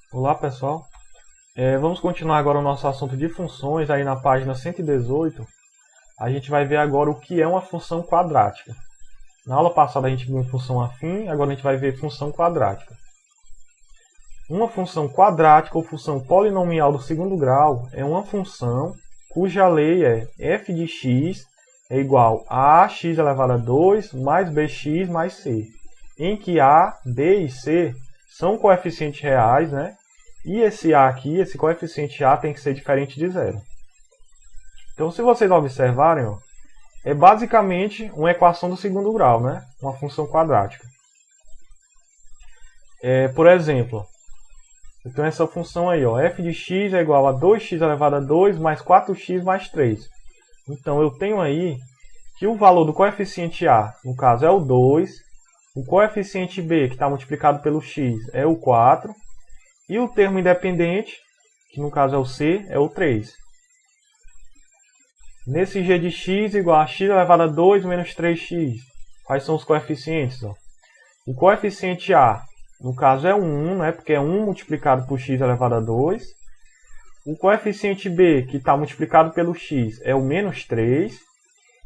Olá pessoal, vamos continuar agora o nosso assunto de funções aí na página 118. A gente vai ver agora o que é uma função quadrática. Na aula passada a gente viu função afim, agora a gente vai ver função quadrática. Uma função quadrática ou função polinomial do segundo grau é uma função cuja lei é f de x é igual a ax elevado a 2 mais bx mais c, em que a, b e c são coeficientes reais, né? E esse a aqui, esse coeficiente a tem que ser diferente de zero. Então, se vocês observarem, ó, é basicamente uma equação do segundo grau, né? Uma função quadrática. Por exemplo, eu tenho essa função aí, ó, f de x é igual a 2x elevado a 2 mais 4x mais 3. Então, eu tenho aí que o valor do coeficiente a, no caso, é o 2, o coeficiente b, que está multiplicado pelo x, é o 4, e o termo independente, que no caso é o c, é o 3. Nesse g de x igual a x elevado a 2 menos 3x, quais são os coeficientes? Ó? O coeficiente a, no caso, é o 1, né? Porque é 1 multiplicado por x elevado a 2. O coeficiente b, que está multiplicado pelo x, é o menos 3.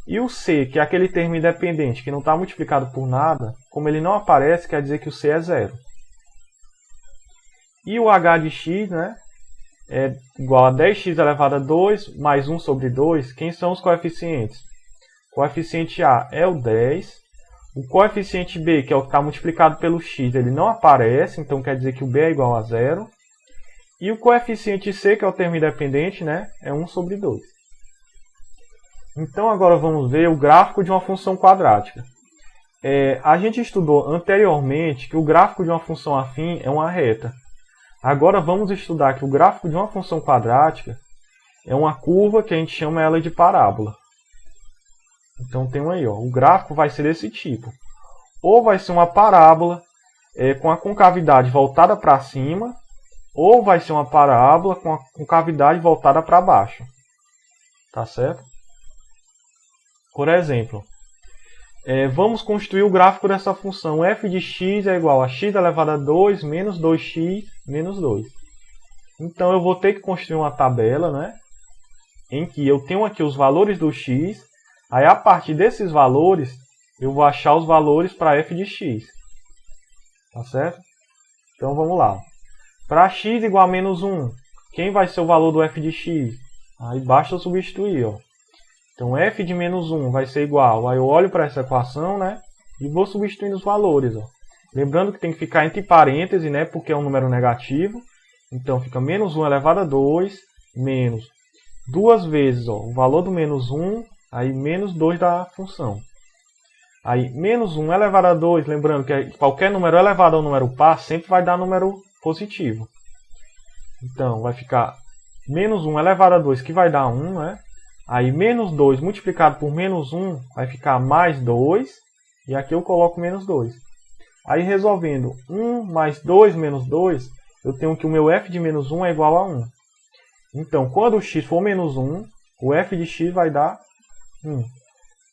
E o c, que é aquele termo independente que não está multiplicado por nada, como ele não aparece, quer dizer que o c é zero. E o h de x, né, é igual a 10x elevado a 2 mais 1 sobre 2. Quem são os coeficientes? O coeficiente a é o 10. O coeficiente b, que é o que está multiplicado pelo x, ele não aparece, então quer dizer que o b é igual a zero. E o coeficiente c, que é o termo independente, né, é 1 sobre 2. Então agora vamos ver o gráfico de uma função quadrática. A gente estudou anteriormente que o gráfico de uma função afim é uma reta. Agora vamos estudar que o gráfico de uma função quadrática é uma curva que a gente chama ela de parábola. Então tem aí, ó, o gráfico vai ser desse tipo. Ou vai ser uma parábola com a concavidade voltada para cima, ou vai ser uma parábola com a concavidade voltada para baixo. Tá certo? Por exemplo, vamos construir o gráfico dessa função f de x é igual a x elevado a 2 menos 2x menos 2. Então, eu vou ter que construir uma tabela, né, em que eu tenho aqui os valores do x. Aí, a partir desses valores, eu vou achar os valores para f de x. Tá certo? Então, vamos lá. Para x igual a menos 1, quem vai ser o valor do f de x? Aí, basta substituir, ó. Então, f de menos 1 vai ser igual, aí eu olho para essa equação, né, e vou substituindo os valores. Ó. Lembrando que tem que ficar entre parênteses, né, porque é um número negativo. Então, fica menos 1 elevado a 2, menos duas vezes ó, o valor do menos 1, aí menos 2 da função. Aí, menos 1 elevado a 2, lembrando que qualquer número elevado ao número par sempre vai dar número positivo. Então, vai ficar menos 1 elevado a 2, que vai dar 1, né? Aí, menos 2 multiplicado por menos 1 vai ficar mais 2. E aqui eu coloco menos 2. Aí, resolvendo 1 mais 2 menos 2, eu tenho que o meu f de menos 1 é igual a 1. Então, quando o x for menos 1, o f de x vai dar 1.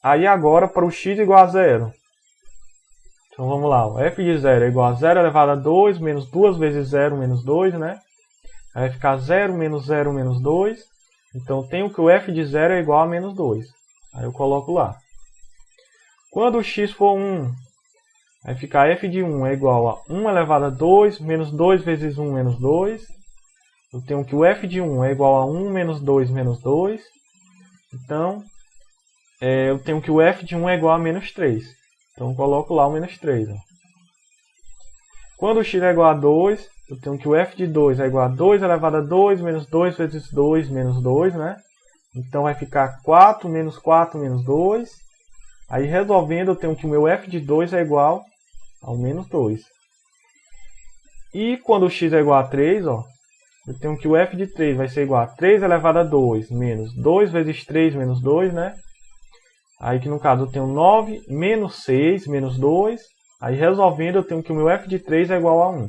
Aí, agora, para o x igual a 0. Então, vamos lá. O f de 0 é igual a 0 elevado a 2, menos 2 vezes 0 menos 2, né? Aí, vai ficar 0 menos 2. Então, tenho que o f de 0 é igual a menos 2. Aí eu coloco lá. Quando o x for 1, vai ficar f de 1 é igual a 1 elevado a 2, menos 2 vezes 1 menos 2. Eu tenho que o f de 1 é igual a 1 menos 2 menos 2. Então, eu tenho que o f de 1 é igual a menos 3. Então, eu coloco lá o menos 3. Ó. Quando o x é igual a 2, eu tenho que o f de 2 é igual a 2 elevado a 2, menos 2 vezes 2, menos 2, né? Então, vai ficar 4 menos 4, menos 2. Aí, resolvendo, eu tenho que o meu f de 2 é igual ao menos 2. E quando o x é igual a 3, ó, eu tenho que o f de 3 vai ser igual a 3 elevado a 2, menos 2 vezes 3, menos 2, né? Aí, que no caso, eu tenho 9 menos 6, menos 2. Aí, resolvendo, eu tenho que o meu f de 3 é igual a 1.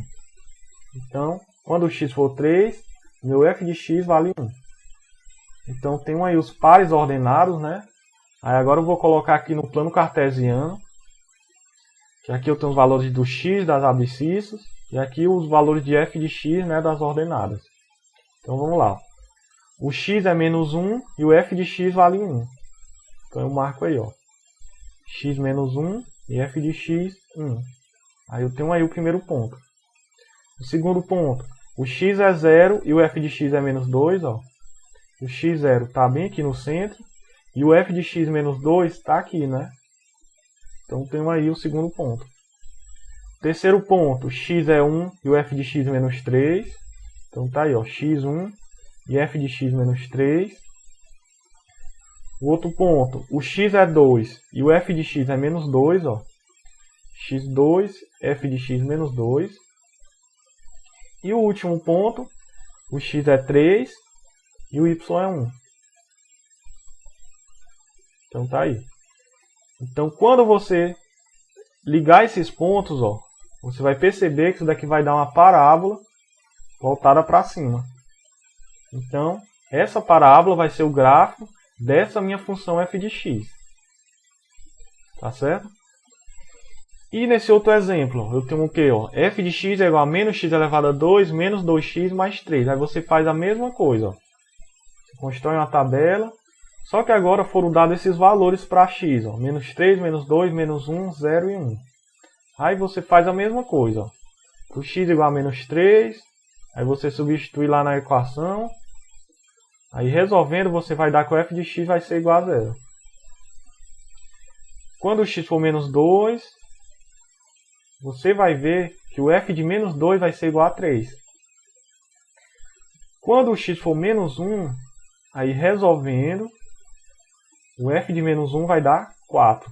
Então, quando o x for 3, meu f de x vale 1. Então, tenho aí os pares ordenados, né? Aí, agora eu vou colocar aqui no plano cartesiano. Que aqui eu tenho os valores do x, das abscissas. E aqui os valores de f de x, né, das ordenadas. Então vamos lá. O x é menos 1 e o f de x vale 1. Então eu marco aí, ó, x menos 1 e f de x 1. Aí eu tenho aí o primeiro ponto. O segundo ponto, o x é 0 e o f de x é menos 2. Ó. O x0 está bem aqui no centro e o f de x menos 2 está aqui, né? Então tenho aí o segundo ponto. Terceiro ponto, x é 1 e o f de x menos 3. Então tá aí, ó, x1 e f de x menos 3. O outro ponto, o x é 2 e o f de x é menos 2. Ó. x2, f de x menos 2. E o último ponto, o x é 3 e o y é 1. Então tá aí. Então quando você ligar esses pontos, ó, você vai perceber que isso daqui vai dar uma parábola voltada para cima. Então, essa parábola vai ser o gráfico dessa minha função f de x. Tá certo? E nesse outro exemplo, eu tenho o quê? Ó? F de x é igual a menos x elevado a 2, menos 2x mais 3. Aí você faz a mesma coisa. Ó. Você constrói uma tabela, só que agora foram dados esses valores para x. Ó. Menos 3, menos 2, menos 1, 0 e 1. Aí você faz a mesma coisa. O x igual a menos 3, aí você substitui lá na equação. Aí resolvendo, você vai dar que o f de x vai ser igual a 0. Quando o x for menos 2, você vai ver que o f de menos 2 vai ser igual a 3. Quando o x for menos 1, aí resolvendo, o f de menos 1 vai dar 4.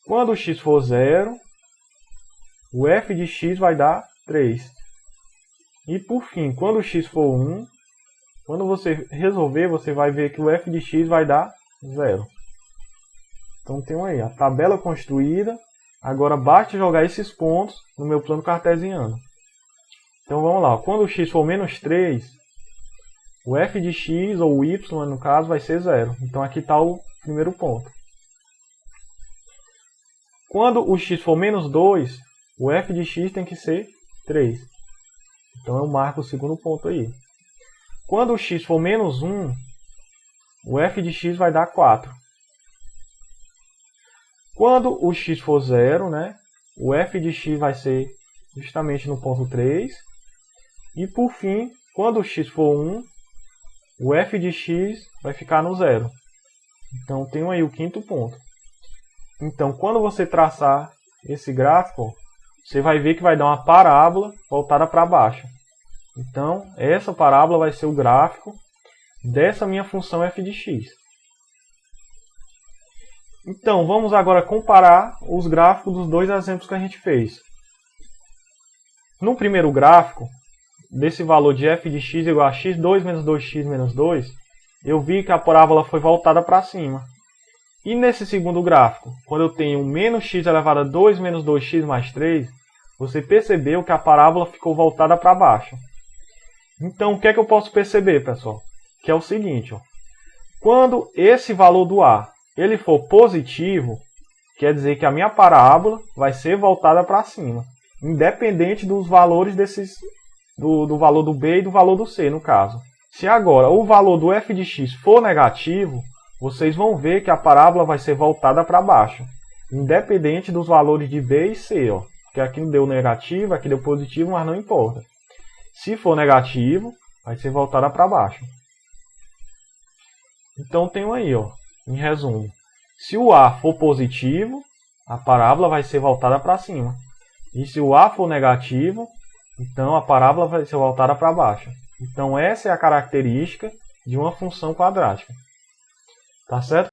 Quando o x for 0, o f de x vai dar 3. E por fim, quando o x for 1, quando você resolver, você vai ver que o f de x vai dar 0. Então tem aí a tabela construída. Agora basta jogar esses pontos no meu plano cartesiano. Então vamos lá. Quando o x for menos 3, o f de x, ou o y no caso, vai ser 0. Então aqui está o primeiro ponto. Quando o x for menos 2, o f de x tem que ser 3. Então eu marco o segundo ponto aí. Quando o x for menos 1, o f de x vai dar 4. Quando o x for 0, né, o f de x vai ser justamente no ponto 3. E por fim, quando o x for 1, o f de x vai ficar no 0. Então tenho aí o quinto ponto. Então quando você traçar esse gráfico, você vai ver que vai dar uma parábola voltada para baixo. Então essa parábola vai ser o gráfico dessa minha função f de x. Então, vamos agora comparar os gráficos dos dois exemplos que a gente fez. No primeiro gráfico, desse valor de f de x igual a x2 menos 2x menos 2, eu vi que a parábola foi voltada para cima. E nesse segundo gráfico, quando eu tenho menos x elevado a 2 menos 2x mais 3, você percebeu que a parábola ficou voltada para baixo. Então, o que é que eu posso perceber, pessoal? Que é o seguinte, ó. Quando esse valor do a ele for positivo, quer dizer que a minha parábola vai ser voltada para cima, independente dos valores do valor do b e do valor do c, no caso. Se agora o valor do f de x for negativo, vocês vão ver que a parábola vai ser voltada para baixo, independente dos valores de b e c, ó. Porque aqui não deu negativo, aqui deu positivo, mas não importa. Se for negativo, vai ser voltada para baixo. Então tenho aí, ó. Em resumo, se o a for positivo, a parábola vai ser voltada para cima. E se o a for negativo, então a parábola vai ser voltada para baixo. Então essa é a característica de uma função quadrática. Tá certo?